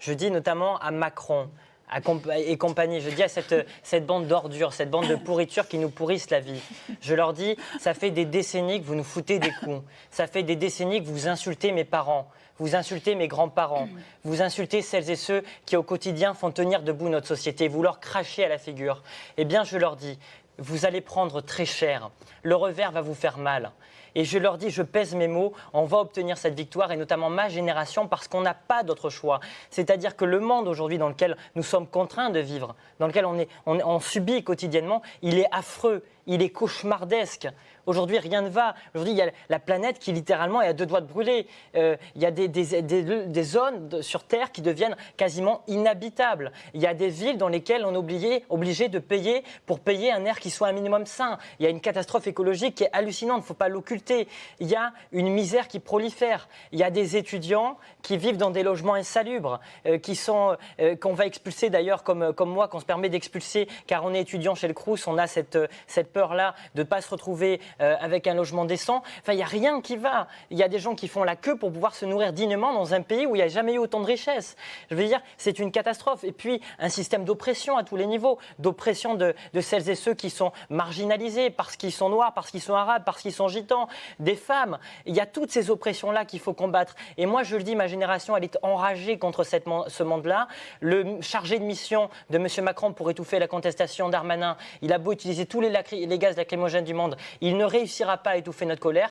Je dis notamment à Macron et compagnie, je dis à cette bande d'ordures, cette bande de pourriture qui nous pourrissent la vie. Je leur dis, ça fait des décennies que vous nous foutez des coups. Ça fait des décennies que vous insultez mes parents. Vous insultez mes grands-parents, vous insultez celles et ceux qui au quotidien font tenir debout notre société, vous leur crachez à la figure. Eh bien, je leur dis, vous allez prendre très cher, le revers va vous faire mal. Et je leur dis, je pèse mes mots, on va obtenir cette victoire et notamment ma génération parce qu'on n'a pas d'autre choix. C'est-à-dire que le monde aujourd'hui dans lequel nous sommes contraints de vivre, dans lequel on subit quotidiennement, il est affreux, il est cauchemardesque. Aujourd'hui, rien ne va. Aujourd'hui, il y a la planète qui littéralement est à deux doigts de brûler. Il y a des zones sur Terre qui deviennent quasiment inhabitables. Il y a des villes dans lesquelles on est obligé de payer pour payer un air qui soit un minimum sain. Il y a une catastrophe écologique qui est hallucinante, il ne faut pas l'occulter. Il y a une misère qui prolifère. Il y a des étudiants qui vivent dans des logements insalubres, qu'on va expulser d'ailleurs comme moi, qu'on se permet d'expulser car on est étudiant chez le Crous, on a cette peur-là de ne pas se retrouver avec un logement décent. Enfin, il n'y a rien qui va. Il y a des gens qui font la queue pour pouvoir se nourrir dignement dans un pays où il n'y a jamais eu autant de richesses. Je veux dire, c'est une catastrophe. Et puis, un système d'oppression à tous les niveaux, d'oppression de celles et ceux qui sont marginalisés parce qu'ils sont noirs, parce qu'ils sont arabes, parce qu'ils sont gitans, des femmes. Il y a toutes ces oppressions-là qu'il faut combattre. Et moi, je le dis, ma génération, elle est enragée contre ce monde-là. Le chargé de mission de M. Macron pour étouffer la contestation Darmanin, il a beau utiliser tous les gaz lacrymogènes du monde, il ne réussira pas à étouffer notre colère.